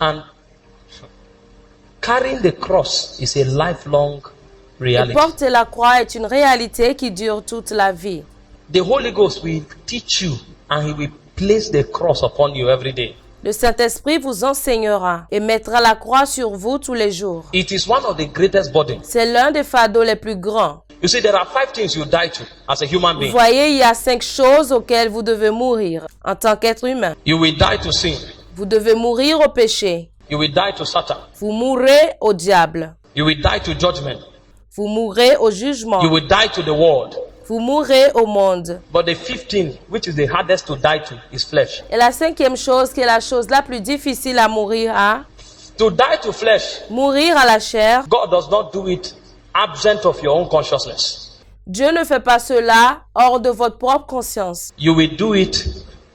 And carrying the cross is a lifelong Et reality. porter la croix est une réalité qui dure toute la vie. The Holy Ghost will teach you and He will place the cross upon you every day. Le Saint-Esprit vous enseignera et mettra la croix sur vous tous les jours. It is one of the greatest burdens. C'est l'un des fardeaux les plus grands. You see, there are 5 things you die to as a human Vous being. voyez, il y a 5 choses auxquelles vous devez mourir en tant qu'être humain. You will die to sin. Vous devez mourir au péché. You will die to Satan. Vous mourrez au diable. You will die to judgment. Vous mourrez au jugement. You will die to the world. Vous mourrez au monde. But the 5th thing, which is the hardest to die to, is flesh. Et la 5e chose, qui est la chose la plus difficile à mourir à, To die to flesh, mourir à la chair, God does not do it absent of your own consciousness. Dieu ne fait pas cela hors de votre propre conscience. You will do it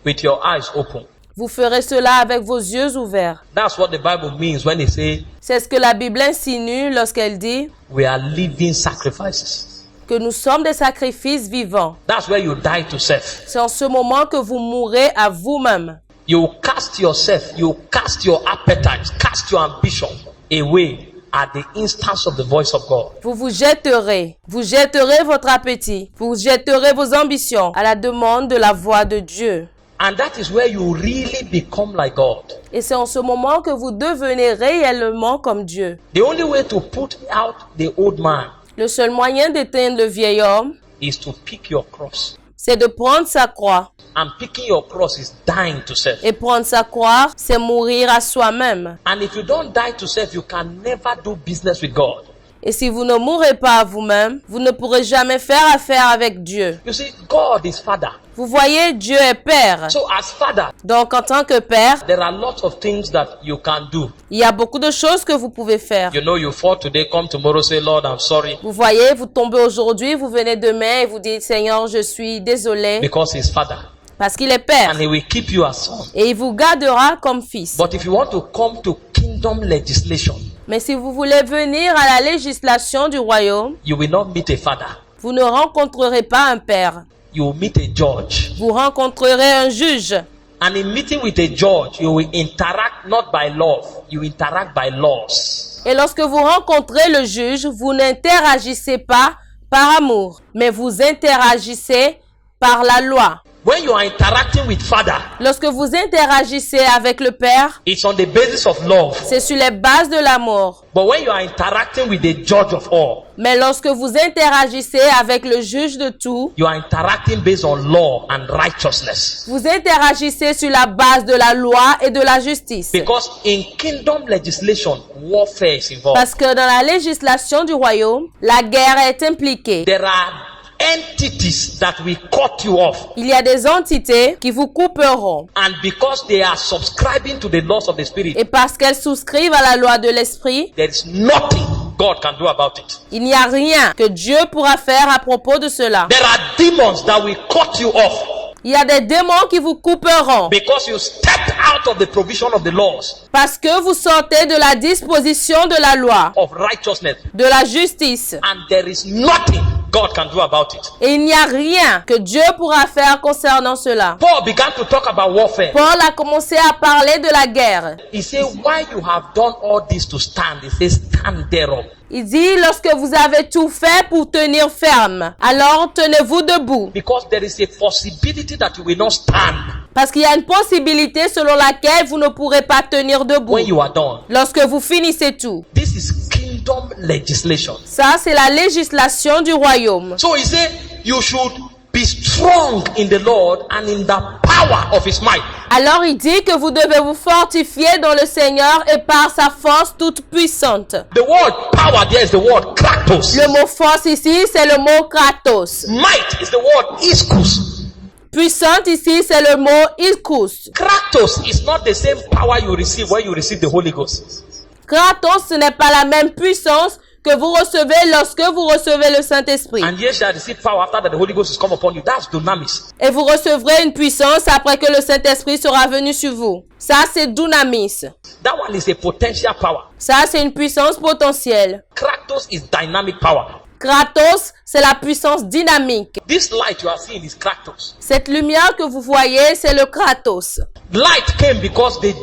with your eyes open. Vous ferez cela avec vos yeux ouverts. That's what the Bible means when it says C'est ce que la Bible insinue lorsqu'elle dit we are living sacrifices. que nous sommes des sacrifices vivants. That's where you die to self. C'est en ce moment que vous mourrez à vous-même. You cast yourself, you cast your appetite, cast your ambition away at the instance of the voice of God. Vous jetterez votre appétit, vous jetterez vos ambitions à la demande de la voix de Dieu. And that is where you really become like God. Et c'est en ce moment que vous devenez réellement comme Dieu. The only way to put out the old man Le seul moyen d'éteindre le vieil homme, is to pick your cross. c'est de prendre sa croix. And picking your cross is dying to self. Et prendre sa croix, c'est mourir à soi-même. And if you don't die to self, you can never do business with God. Et si vous ne mourrez pas à vous-même, vous ne pourrez jamais faire affaire avec Dieu. You see, God is Father. Vous voyez, Dieu est Père. So as Father, Donc, en tant que Père, there are lots of things that you can do. il y a beaucoup de choses que vous pouvez faire. You know, you fall today, come tomorrow, say, Lord, I'm sorry. Vous voyez, vous tombez aujourd'hui, vous venez demain et vous dites, Seigneur, je suis désolé. Because He's Father. Parce qu'il est Père. And He will keep you as son. Et il vous gardera comme fils. But if you want to come to kingdom legislation, Mais si vous voulez venir à la législation du royaume, you will not meet a father. vous ne rencontrerez pas un père. You will meet a judge. Vous rencontrerez un juge. And in meeting with a judge, you will interact not by love, you interact by laws. Et lorsque vous rencontrez le juge, vous n'interagissez pas par amour, mais vous interagissez par la loi. When you are interacting with Father, Lorsque vous interagissez avec le Père, it's on the basis of love. c'est sur les bases de l'amour. But when you are interacting with the judge of all, Mais lorsque vous interagissez avec le juge de tout, you are interacting based on law and righteousness. vous interagissez sur la base de la loi et de la justice. Because in kingdom legislation, warfare is involved. Parce que dans la législation du royaume, la guerre est impliquée. There are entities that will cut you off. Il y a des entités qui vous couperont. And because they are subscribing to the laws of the Spirit, Et parce qu'elles souscrivent à la loi de l'esprit, there is nothing God can do about it. il n'y a rien que Dieu pourra faire à propos de cela. There are demons that will cut you off Il y a des démons qui vous couperont because you stepped out of the provision of the laws parce que vous sortez de la disposition de la loi, of righteousness. de la justice. And there is nothing God can do about it. Et il n'y a rien que Dieu pourra faire concernant cela. Paul began to talk about warfare. Paul a commencé à parler de la guerre. He said, why you have done all this to stand? He says, stand thereof. Il dit, lorsque vous avez tout fait pour tenir ferme, alors tenez-vous debout. Because there is a possibility that you will not stand Parce qu'il y a une possibilité selon laquelle vous ne pourrez pas tenir debout when you are done. lorsque vous finissez tout. This is kingdom legislation. Ça, c'est la législation du royaume. So he said, you should be strong in the Lord and in the power of His might. Alors il dit que vous devez vous fortifier dans le Seigneur et par sa force toute puissante. The word power there is the word kratos. Le mot force ici, c'est le mot kratos. Might is the word iskus. Puissante ici, c'est le mot iskous. Kratos is not the same power you receive when you receive the Holy Ghost. Kratos, ce n'est pas la même puissance que vous recevez lorsque vous recevez le Saint-Esprit. And ye shall receive power after that the Holy Ghost is come upon you. That's dunamis. Et vous recevrez une puissance après que le Saint-Esprit sera venu sur vous. Ça, c'est dunamis. That one is a potential power. Ça, c'est une puissance potentielle. Kratos is dynamic power. Kratos, c'est la puissance dynamique. This light you are seeing is Kratos. Cette lumière que vous voyez, c'est le Kratos. Light came because the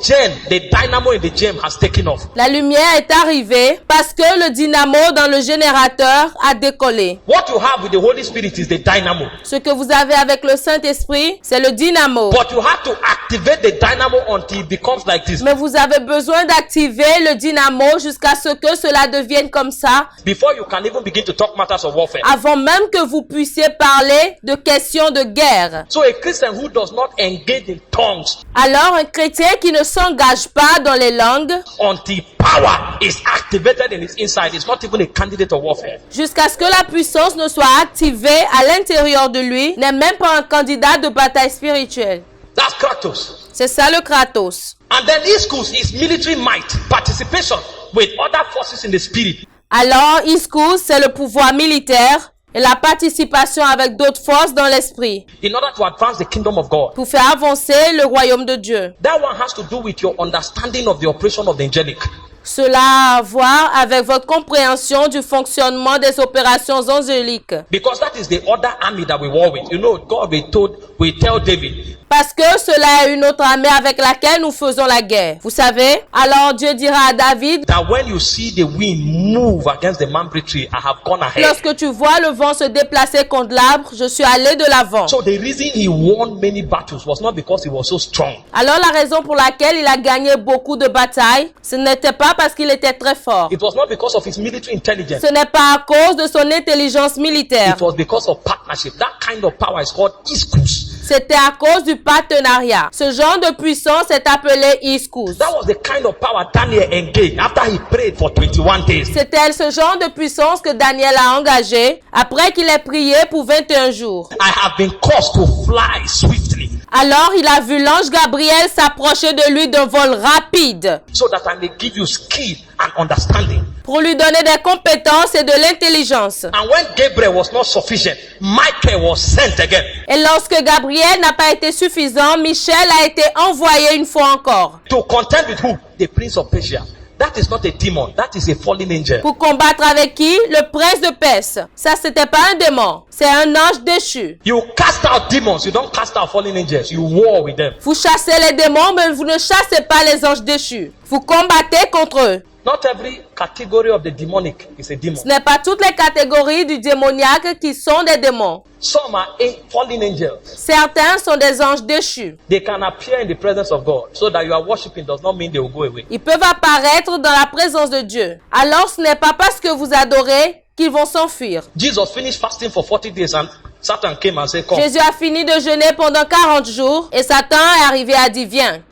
dynamo in the gem has taken off. La lumière est arrivée parce que le dynamo dans le générateur a décollé. What you have with the Holy Spirit is the dynamo. Ce que vous avez avec le Saint-Esprit, c'est le dynamo. But you have to activate the dynamo until it becomes like this. Mais vous avez besoin d'activer le dynamo jusqu'à ce que cela devienne comme ça, Before you can even begin to talk matters of warfare. avant même que vous puissiez parler de questions de guerre. So a Christian who does not engage in tongues Alors, un chrétien qui ne s'engage pas dans les langues, until power is activated in his inside is not even a candidate of warfare. jusqu'à ce que la puissance ne soit activée à l'intérieur de lui, n'est même pas un candidat de bataille spirituelle. That's Kratos. C'est ça le Kratos. And then Ischus is military might, participation with other forces in the spirit. Alors, Ischus, c'est le pouvoir militaire et la participation avec d'autres forces dans l'esprit In order to advance the kingdom of God. pour faire avancer le royaume de Dieu. That one has to do with your understanding of the operation of the angelic. Cela a à voir avec votre compréhension du fonctionnement des opérations angéliques. Because that is the other army that we war with. You know, God will tell David, Parce que cela est une autre armée avec laquelle nous faisons la guerre. Vous savez? Alors Dieu dira à David, that when you see the wind move against the mulberry tree, I have gone ahead. lorsque tu vois le vent se déplacer contre l'arbre, je suis allé de l'avant. So the reason he won many battles was not because he was so strong. Alors la raison pour laquelle il a gagné beaucoup de batailles, ce n'était pas parce qu'il était très fort. It was not because of his military intelligence. Ce n'est pas à cause de son intelligence militaire. It was because of partnership. That kind of power is called Ischus. C'était à cause du partenariat. Ce genre de puissance est appelé Ischus. That was the kind of power Daniel engaged after he prayed for 21 days. C'était ce genre de puissance que Daniel a engagé après qu'il ait prié pour 21 jours. I have been caused to fly swiftly Alors il a vu l'ange Gabriel s'approcher de lui d'un vol rapide so that I may give you skill and understanding. pour lui donner des compétences et de l'intelligence. And when Gabriel was not sufficient, Michael was sent again. Et lorsque Gabriel n'a pas été suffisant, Michel a été envoyé une fois encore. To contend with who? The prince of Persia. That is not a demon. That is a fallen angel. Pour combattre avec qui? Le prince de Perse. Ça, c'était pas un démon. C'est un ange déchu. You cast out demons. You don't cast out fallen angels. You war with them. Vous chassez les démons, mais vous ne chassez pas les anges déchus. Vous combattez contre eux. Not every category of the demonic is a demon. Ce n'est pas toutes les catégories du démoniaque qui sont des démons. Some are fallen angels. Certains sont des anges déchus. They can appear in the presence of God. So that you are worshiping does not mean they will go away. Ils peuvent apparaître dans la présence de Dieu. Alors ce n'est pas parce que vous adorez qu'ils vont s'enfuir. Jesus finished fasting for 40 days and Satan came and said, come. Jésus a fini de jeûner pendant 40 jours et Satan est arrivé à dire viens.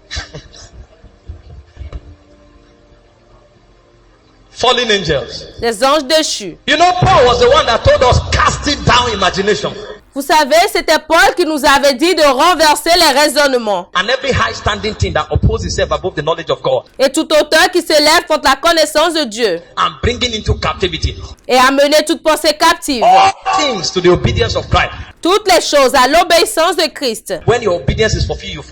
Fallen angels. Les anges déchus. You know, Paul was the one that told us casting down imagination. Vous savez, c'était Paul qui nous avait dit de renverser les raisonnements. And every high standing thing that opposes itself above the knowledge of God. Et tout auteur qui se lève contre la connaissance de Dieu. And bringing into captivity Et amener toute pensée captive. all things to the obedience of Christ. Toutes les choses à l'obéissance de Christ. When your obedience is fulfilled,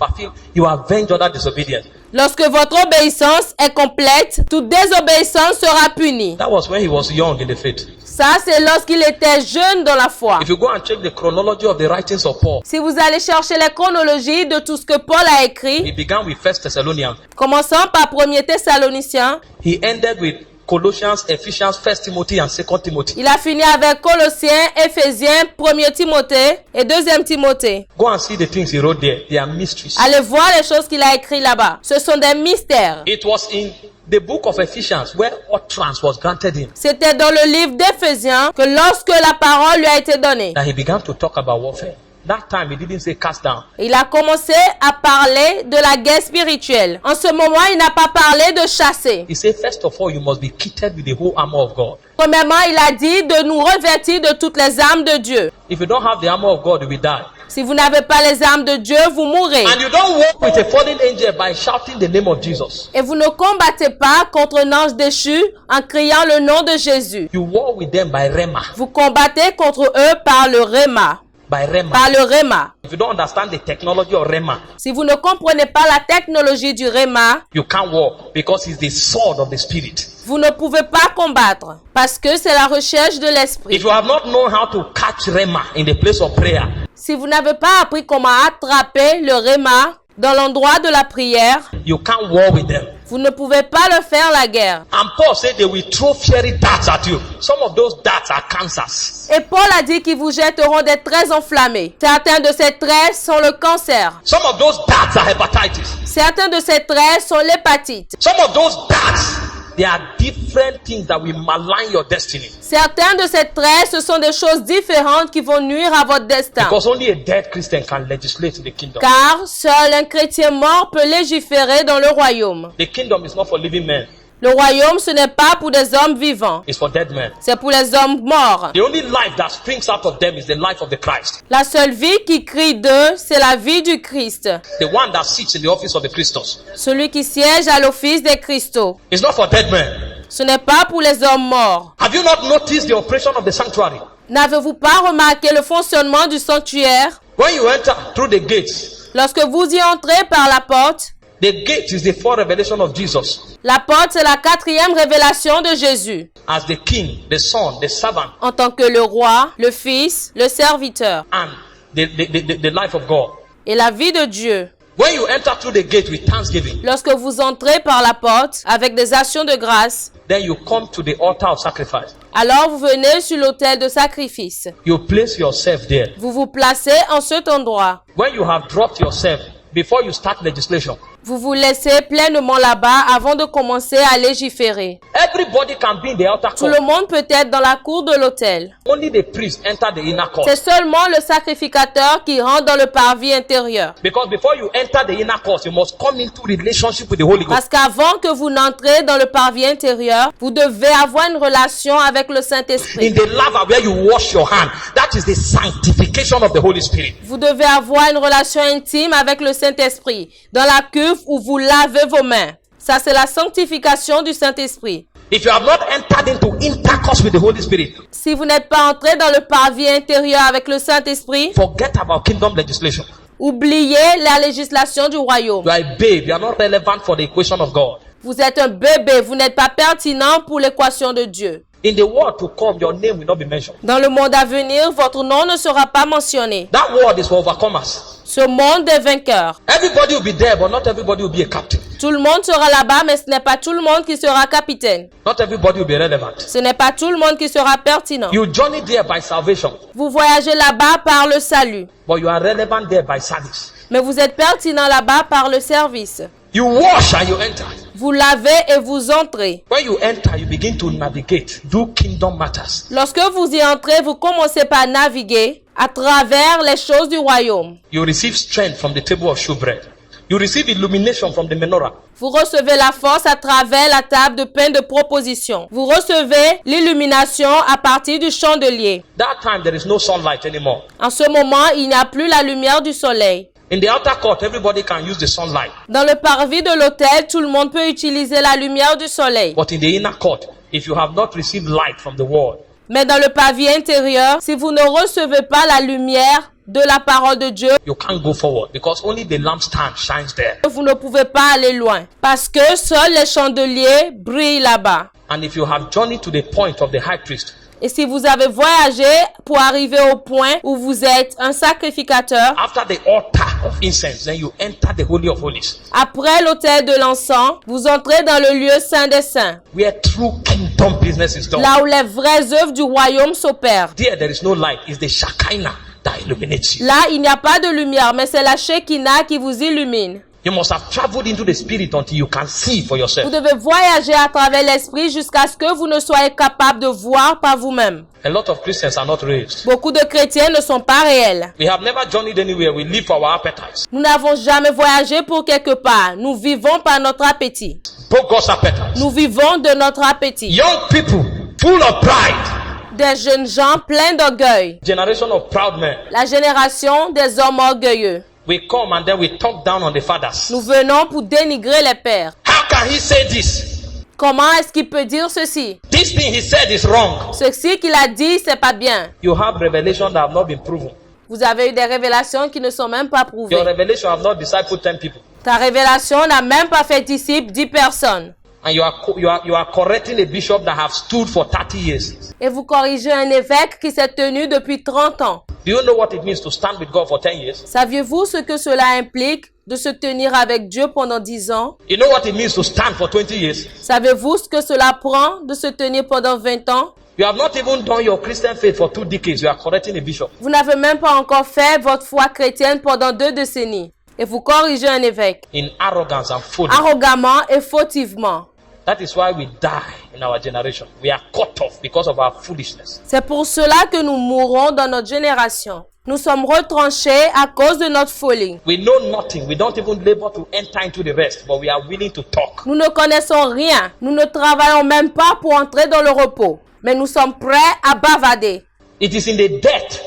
you avenge other disobedience. Lorsque votre obéissance est complète, toute désobéissance sera punie. That was when he was young in the faith. Ça, c'est lorsqu'il était jeune dans la foi. If you go and check the chronology of the writings of Paul, Si vous allez chercher les chronologies de tout ce que Paul a écrit, he began with 1 Thessalonians. commençant par 1er Thessaloniciens, He ended with Colossians, Ephesians, 1 Timothy, and 2 Timothy. il a fini avec Colossiens, Éphésiens, 1er Timothée et 2e Timothée. Go and see the things he wrote there. They are mysteries. Allez voir les choses qu'il a écrites là-bas. Ce sont des mystères. It was in the book of Ephesians where utterance was granted him C'était dans le livre d'Éphésiens que lorsque la parole lui a été donnée, that he began to talk about warfare. That time he didn't say cast down. il a commencé à parler de la guerre spirituelle. En ce moment, il n'a pas parlé de chasser. He said, first of all, you must be kitted with the whole armor of God. Premièrement, il a dit de nous revêtir de toutes les armes de Dieu. If you don't have the armor of God, you will die. Si vous n'avez pas les armes de Dieu, vous mourrez. And you don't walk with a fallen angel by shouting the name of Jesus. Et vous ne combattez pas contre un ange déchu en criant le nom de Jésus. You war with them by rema, Vous combattez contre eux par le rhéma, by Rema. par le Rema. If you don't understand the technology of Rema, Si vous ne comprenez pas la technologie du Rema, you can't walk because it's the sword of the spirit. vous ne pouvez pas combattre parce que c'est la recherche de l'esprit. If you have not known how to catch Rema in the place of prayer, Si vous n'avez pas appris comment attraper le Rema dans l'endroit de la prière, you can't war with them. vous ne pouvez pas leur faire la guerre. And Paul said they will throw fiery darts at you. Some of those darts are cancers. Et Paul a dit qu'ils vous jetteront des traits enflammés. Certains de ces traits sont le cancer. Some of those darts are hepatitis. Certains de ces traits sont l'hépatite. Some of those darts, they are different things that will malign your destiny. Certains de ces traits, ce sont des choses différentes qui vont nuire à votre destin. Because only a dead Christian can legislate in the kingdom. Car seul un chrétien mort peut légiférer dans le royaume. The kingdom is not for living men, Le royaume, ce n'est pas pour des hommes vivants. it's for dead men. C'est pour les hommes morts. The only life that springs out of them is the life of the Christ. La seule vie qui crie d'eux, c'est la vie du Christ. The one that sits in the office of the Christos. Celui qui siège à l'office des Christos. It's not for dead men. Ce n'est pas pour les hommes morts. Have you not noticed the operation of the sanctuary? N'avez-vous pas remarqué le fonctionnement du sanctuaire? When you enter through the gates, Lorsque vous y entrez par la porte, the gate is the fourth revelation of Jesus la porte, c'est la 4e révélation de Jésus. as the king, the son, the servant, En tant que le roi, le fils, le serviteur and the life of God. et la vie de Dieu. When you enter through the gate with thanksgiving, Lorsque vous entrez par la porte avec des actions de grâce, then you come to the altar of sacrifice. alors vous venez sur l'autel de sacrifice. You place yourself there. Vous vous placez en cet endroit. When you have dropped yourself before you start legislation, Vous vous laissez pleinement là-bas avant de commencer à légiférer. everybody can be in the outer Tout court. le monde peut être dans la cour de l'autel. Only the priest enter the inner court. C'est seulement le sacrificateur qui rentre dans le parvis intérieur. Because before you enter the inner court, you must come into relationship with the Holy Ghost. Parce qu'avant que vous n'entrez dans le parvis intérieur, vous devez avoir une relation avec le In Saint-Esprit. the laver where you wash your hand, that is the sanctification of the Holy Spirit. Vous devez avoir une relation intime avec le Saint-Esprit. Dans la cuve où vous lavez vos mains. Ça, c'est la sanctification du Saint-Esprit. If you have not entered into intercourse with the Holy Spirit, Si vous n'êtes pas entré dans le parvis intérieur avec le Saint-Esprit, forget about kingdom legislation. oubliez la législation du royaume. You are a babe. You are not relevant for the equation of God. Vous êtes un bébé, vous n'êtes pas pertinent pour l'équation de Dieu. In the world to come, your name will not be mentioned. Dans le monde à venir, votre nom ne sera pas mentionné. That world is for overcomers. Ce monde des vainqueurs. Everybody will be there, but not everybody will be a captain. Tout le monde sera là-bas, mais ce n'est pas tout le monde qui sera capitaine. Not everybody will be relevant. Ce n'est pas tout le monde qui sera pertinent. You journey there by salvation, Vous voyagez là-bas par le salut, but you are relevant there by service. mais vous êtes pertinent là-bas par le service. You wash and you enter. Vous lavez et vous entrez. When you enter, you begin to navigate, do kingdom matters. Lorsque vous y entrez, vous commencez par naviguer à travers les choses du royaume. You receive strength from the table of showbread. You receive illumination from the menorah. Vous recevez la force à travers la table de pain de proposition. Vous recevez l'illumination à partir du chandelier. That time there is no sunlight anymore. En ce moment, il n'y a plus la lumière du soleil. In the outer court, everybody can use the sunlight. Dans le parvis de l'autel, tout le monde peut utiliser la lumière du soleil. But in the inner court, if you have not received light from the world, Mais dans le parvis intérieur, si vous ne recevez pas la lumière de la parole de Dieu, you can't go forward because only the lampstand shines there. vous ne pouvez pas aller loin. Parce que seuls les chandeliers brillent là-bas. And if you have journeyed to the point of the high priest, Et si vous avez voyagé pour arriver au point où vous êtes un sacrificateur, after the altar of incense, then you enter the Holy of Holies, après l'autel de l'encens, vous entrez dans le lieu saint des saints, where true kingdom business is done. là où les vraies œuvres du royaume s'opèrent. There is no light. It's the Shekinah that illuminates you. Là, il n'y a pas de lumière, mais c'est la Shekinah qui vous illumine. You must have traveled into the spirit until you can see for Vous yourself. devez voyager à travers l'esprit jusqu'à ce que vous ne soyez capable de voir par vous-même. A lot of Christians are not raised. Beaucoup de chrétiens ne sont pas réels. We have never journeyed anywhere. We live for our appetites. Nous n'avons jamais voyagé pour quelque part. Nous vivons par notre appétit. God's appetites. Nous vivons de notre appétit. Young people full of pride. Des jeunes gens pleins d'orgueil. Generation of proud men. La génération des hommes orgueilleux. We come and then we talk down on the fathers. Nous venons pour dénigrer les pères. How can he say this? Comment est-ce qu'il peut dire ceci? This thing he said is wrong. Ceci qu'il a dit, c'est pas bien. You have revelation that have not been proven. Vous avez eu des révélations qui ne sont même pas prouvées. Your revelation have not discipled 10 people. Ta révélation n'a même pas fait disciple 10 personnes. And you are correcting a bishop that have stood for 30 years. Et vous corrigez un évêque qui s'est tenu depuis 30 ans. Do you know what it means to stand with God for 10 years? Saviez-vous ce que cela implique de se tenir avec Dieu pendant 10 ans? You know what it means to stand for 20 years? Savez-vous ce que cela prend de se tenir pendant 20 ans? You have not even done your Christian faith for 2 decades. You are correcting a bishop. Vous n'avez même pas encore fait votre foi chrétienne pendant 2 décennies. Et vous corrigez un évêque. In arrogance and folly. Arrogamment et fautivement. That is why we die in our generation. We are cut off because of our foolishness. C'est pour cela que nous mourons dans notre génération. Nous sommes retranchés à cause de notre folie. We know nothing. We don't even labor to enter into the rest, but we are willing to talk. Nous ne connaissons rien. Nous ne travaillons même pas pour entrer dans le repos. Mais nous sommes prêts à bavader. It is in the death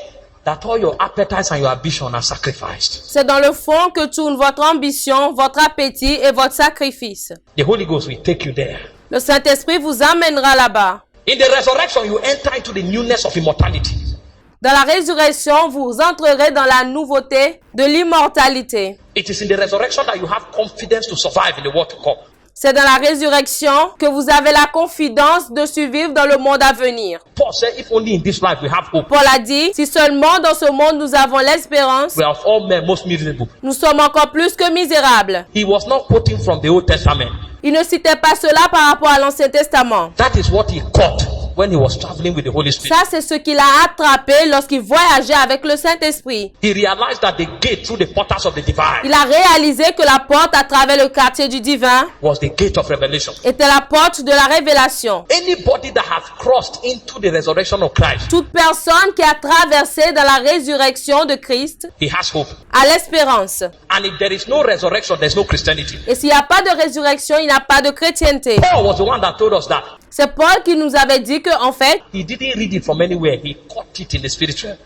that all your appetites and your ambition are sacrificed. C'est dans le fond que tourne votre ambition, votre appétit et votre sacrifice. The Holy Ghost will take you there. Le Saint-Esprit vous amènera là-bas. In the resurrection, you enter into the newness of immortality. Dans la résurrection, vous entrerez dans la nouveauté de l'immortalité. It is in the resurrection that you have confidence to survive in the world to come. C'est dans la résurrection que vous avez la confidence de survivre dans le monde à venir. Paul said, if only in this life we have hope, Paul a dit, si seulement dans ce monde nous avons l'espérance, we are of all men most miserable. nous sommes encore plus que misérables. He was not quoting from the Old Testament. Il ne citait pas cela par rapport à l'Ancien Testament. That is what he caught when he was traveling with the Holy Spirit. Ça, c'est ce qu'il a attrapé lorsqu'il voyageait avec le Saint-Esprit. He realized that the gate through the portals of the divine Il a réalisé que la porte à travers le quartier du divin was the gate of revelation. était la porte de la révélation. Anybody that has crossed into the resurrection of Christ, Toute personne qui a traversé dans la résurrection de Christ he has hope. a l'espérance. And if there is no resurrection, there's no Christianity. Et s'il n'y a pas de résurrection, il n'y a pas de chrétienté. Paul was the one that told us that. C'est Paul qui nous avait dit que, en fait, He didn't read it from anywhere. He caught it in the spiritual.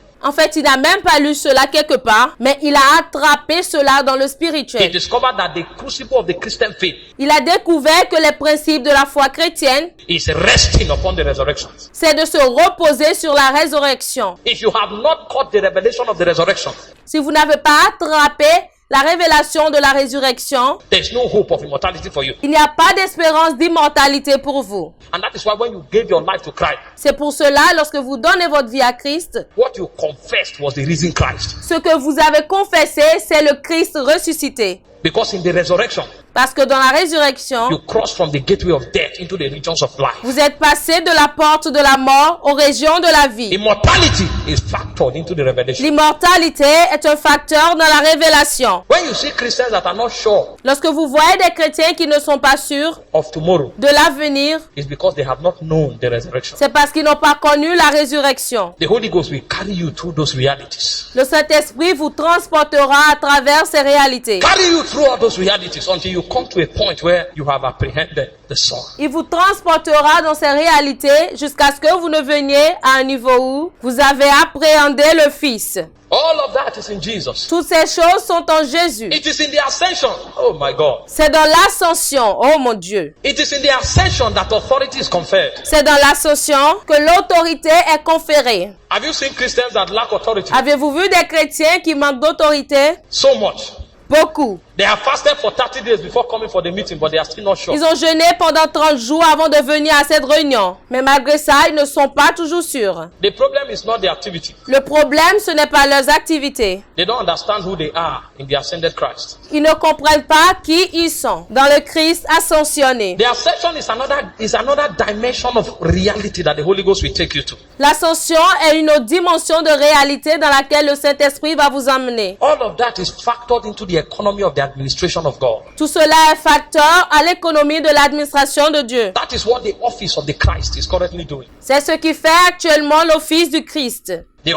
il n'a même pas lu cela quelque part, mais il a attrapé cela dans le He spirituel. discovered that the crucible of the Christian faith Il a découvert que les principes de la foi chrétienne, is resting upon the resurrection. c'est de se reposer sur la résurrection. If you have not caught the revelation of the resurrection, Si vous n'avez pas attrapé la révélation de la résurrection, there's no hope of immortality for you. il n'y a pas d'espérance d'immortalité pour vous. And that is why when you gave your life to Christ, C'est pour cela, lorsque vous donnez votre vie à Christ, what you confessed was the risen Christ. ce que vous avez confessé, c'est le Christ ressuscité. Because in the resurrection, Parce que dans la résurrection, you cross from the gateway of death into the regions of life. vous êtes passé de la porte de la mort aux régions de la vie. Immortality is factored into the revelation. L'immortalité est un facteur dans la révélation. When you see Christians that are not sure Lorsque vous voyez des chrétiens qui ne sont pas sûrs of tomorrow, de l'avenir, it's because they have not known the resurrection. c'est parce qu'ils n'ont pas connu la résurrection. The Holy Ghost will carry you through those realities. Le Saint-Esprit vous transportera à travers ces réalités. Carry you through all those realities until you come to a point where you have apprehended the Son. Il vous transportera dans ces réalités jusqu'à ce que vous ne veniez à un niveau où vous avez appréhendé le Fils. All of that is in Jesus. Toutes ces choses sont en Jésus. It is in the ascension. Oh my God. C'est dans l'ascension, oh mon Dieu. It is in the ascension that authority is conferred. C'est dans l'ascension que l'autorité est conférée. Have you seen Christians that lack authority? Avez-vous vu des chrétiens qui manquent d'autorité? So much. Beaucoup. They have fasted for 30 days before coming for the meeting, but they are still not sure. Ils ont jeûné pendant 30 jours avant de venir à cette réunion. Mais malgré ça, ils ne sont pas toujours sûrs. The problem is not the activity. Le problème, ce n'est pas leurs activités. They don't understand who they are in the ascended Christ. Ils ne comprennent pas qui ils sont dans le Christ ascensionné. The ascension is another dimension of reality that the Holy Ghost will take you to. L'ascension est une autre dimension de réalité dans laquelle le Saint-Esprit va vous emmener. All of that is factored into the economy of the administration of God. Tout cela est facteur à l'économie de l'administration de Dieu. That is what the office of the Christ is currently doing. C'est ce qui fait actuellement l'office du Christ. The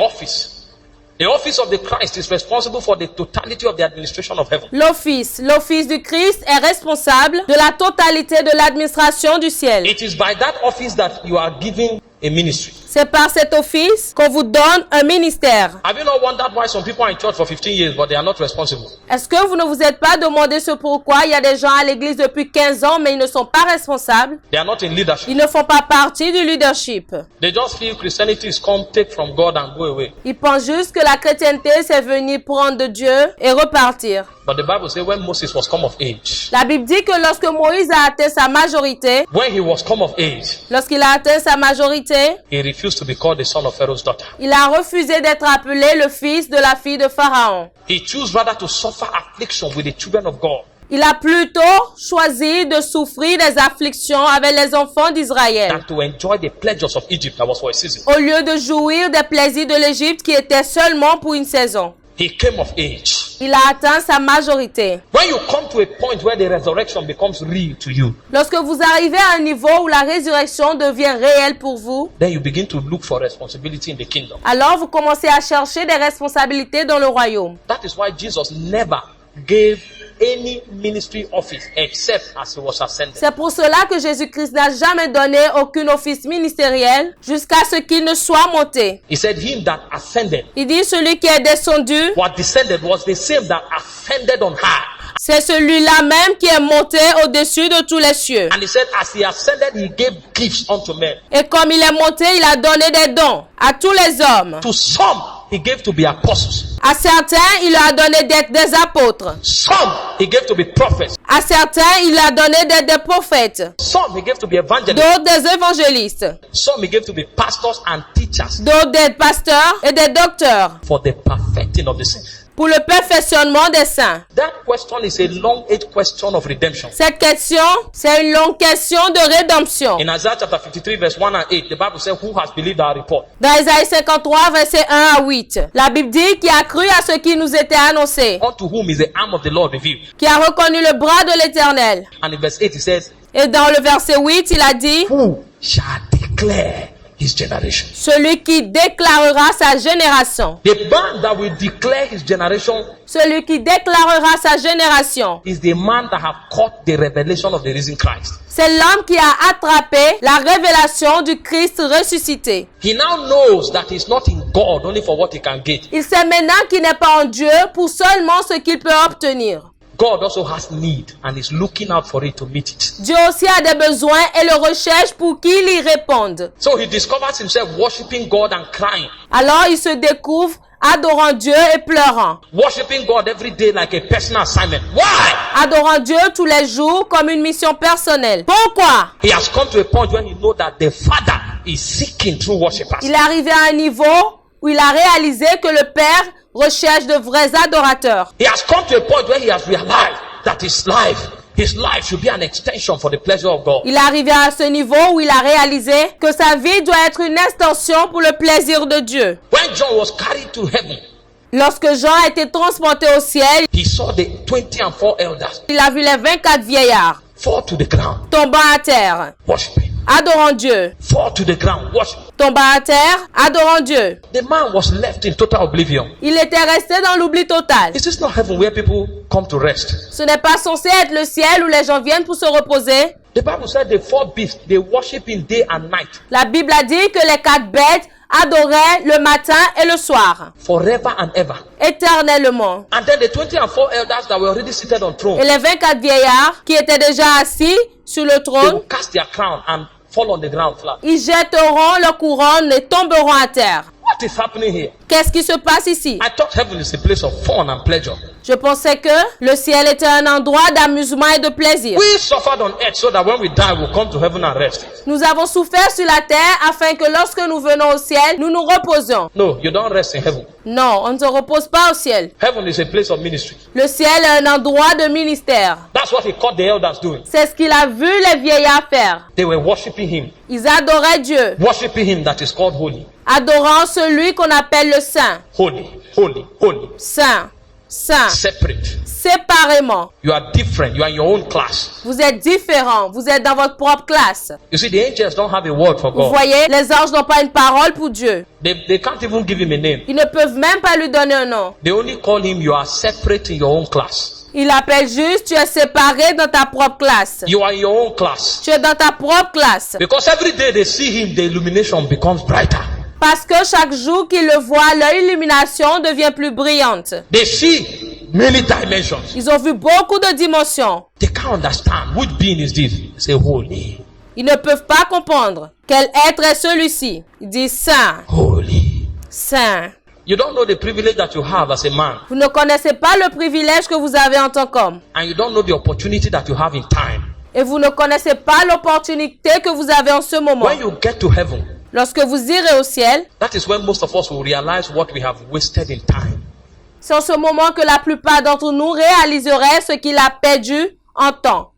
office of the Christ is responsible for the totality of the administration of heaven. L'office du Christ est responsable de la totalité de l'administration du ciel. It is by that office that you are given a ministry. C'est par cet office qu'on vous donne un ministère. Have you not wondered why some people are in church for 15 years but they are not responsible? Est-ce que vous ne vous êtes pas demandé ce pourquoi il y a des gens à l'église depuis 15 ans mais ils ne sont pas responsables? They are not in leadership. Ils ne font pas partie du leadership. They just feel Christianity is come, take from God and go away. Ils pensent juste que la chrétienté c'est venir prendre de Dieu et repartir. But the Bible says when Moses was come of age, La Bible dit que lorsque Moïse a atteint sa majorité, when he was come of age, lorsqu'il a atteint sa majorité, he refused to be called the son of Pharaoh's daughter. il a refusé d'être appelé le fils de la fille de Pharaon. He chose rather to suffer affliction with the children of God Il a plutôt choisi de souffrir des afflictions avec les enfants d'Israël, than to enjoy the pleasures of Egypt that was for a season. au lieu de jouir des plaisirs de l'Égypte qui étaient seulement pour une saison. He came of age. Il a atteint sa majorité. When you come to a point where the resurrection becomes real to you, Lorsque vous arrivez à un niveau où la résurrection devient réelle pour vous, then you begin to look for responsibility in the kingdom. alors vous commencez à chercher des responsabilités dans le royaume. That is why Jesus never gave any ministry office except as he was ascended. C'est pour cela que Jésus-Christ n'a jamais donné aucun office ministériel jusqu'à ce qu'il ne soit monté. He said, him that ascended, Il dit celui qui est descendu, what descended was the same that ascended on high. c'est celui-là même qui est monté au-dessus de tous les cieux. And he said, as he ascended, he gave gifts unto men. Et comme il est monté, il a donné des dons à tous les hommes. To some, he gave to be apostles. À certains, il leur a donné d'être des apôtres. Some, he gave to be prophets. À certains, il leur a donné d'être des prophètes. Some, he gave to be evangelists. D'autres des évangélistes. Some, he gave to be pastors and teachers D'autres des pasteurs et des docteurs. for the perfecting of the saints. Pour le perfectionnement des saints. That question is a long-age question of redemption. Cette question, c'est une longue question de rédemption. In Isaiah chapter 53, verse 1 and 8, the Bible says, who has believed our report? Dans Isaïe 53, verset 1 à 8, la Bible dit qui a cru à ce qui nous était annoncé, Unto whom is the arm of the Lord revealed? qui a reconnu le bras de l'Éternel. And in verse 8, it says, Et dans le verset 8, il a dit, who shall declare his generation? celui qui déclarera sa génération. The man that will declare his generation Celui qui déclarera sa génération. is the man that have caught the revelation of the risen Christ. C'est l'homme qui a attrapé la révélation du Christ ressuscité. He now knows that he's not in God only for what he can get. Il sait maintenant qu'il n'est pas en Dieu pour seulement ce qu'il peut obtenir. God also has need and is looking out for it to meet it. Dieu aussi a des besoins et le recherche pour qu'il y réponde. So he discovers himself worshiping God and crying. Alors il se découvre adorant Dieu et pleurant. Worshiping God every day like a personal assignment. Why? Adorant Dieu tous les jours comme une mission personnelle. Pourquoi? He has come to a point where he knows that the Father is seeking true worshippers. Il est arrivé à un niveau où il a réalisé que le Père recherche de vrais adorateurs. He has come to a point where he has realized that his life should be an extension for the pleasure of God. Il est arrivé à ce niveau où il a réalisé que sa vie doit être une extension pour le plaisir de Dieu. When John was carried to heaven, Lorsque Jean a été transporté au ciel, he saw the 24 elders il a vu les 24 vieillards fall to the ground, tombant à terre, worshiping. adorant Dieu. Fall to the ground, worship. Tombant à terre, adorant Dieu. The man was left in total oblivion. Il était resté dans l'oubli total. Is this not heaven where people come to rest? Ce n'est pas censé être le ciel où les gens viennent pour se reposer. The Bible said the 4 beasts, they worship in day and night, La Bible a dit que les 4 bêtes adoraient le matin et le soir, forever and ever. éternellement. And then the 24 elders that were already seated on Et throne, les 24 vieillards qui étaient déjà assis sur le they trône, will cast their crown and fall on the ground flat. ils jetteront leur couronne et tomberont à terre. What is happening here? Qu'est-ce qui se passe ici? I thought heaven is a place of fun and pleasure. Je pensais que le ciel était un endroit d'amusement et de plaisir. We suffered on earth so that when we die, we'll come to heaven and rest. Nous avons souffert sur la terre afin que lorsque nous venons au ciel, nous nous reposions. No, you don't rest in heaven. Non, on ne se repose pas au ciel. Heaven is a place of ministry. Le ciel est un endroit de ministère. That's what he caught the elders doing. C'est ce qu'il a vu les vieillards faire. They were worshiping him. Ils adoraient Dieu, Worshiping him that is called holy. adorant celui qu'on appelle le Saint. Holy, holy, holy. Saint, Saint, Separate. séparément. You are different. You are in your own class. Vous êtes différents, vous êtes dans votre propre classe. You see, the angels don't have a word for Vous God. voyez, les anges n'ont pas une parole pour Dieu. They can't even give him a name. Ils ne peuvent même pas lui donner un nom. They only call him, you are separate in your own class. Il appelle juste, tu es séparé dans ta propre classe. You are in your own class. Tu es dans ta propre classe. Because every day they see him, the illumination becomes brighter. Parce que chaque jour qu'ils le voient, leur illumination devient plus brillante. They see many dimensions. Ils ont vu beaucoup de dimensions. They can't understand which being is this. Say holy. Ils ne peuvent pas comprendre quel être est celui-ci. Ils disent saint, Holy. saint. You don't know the privilege that you have as a man. Vous ne connaissez pas le privilège que vous avez en tant qu'homme. And you don't know the opportunity that you have in time. Et vous ne connaissez pas l'opportunité que vous avez en ce moment. When you get to heaven, Lorsque vous irez au ciel, that is when most of us will realize what we have wasted in time. c'est en ce moment que la plupart d'entre nous réaliseraient ce qu'il a perdu en temps.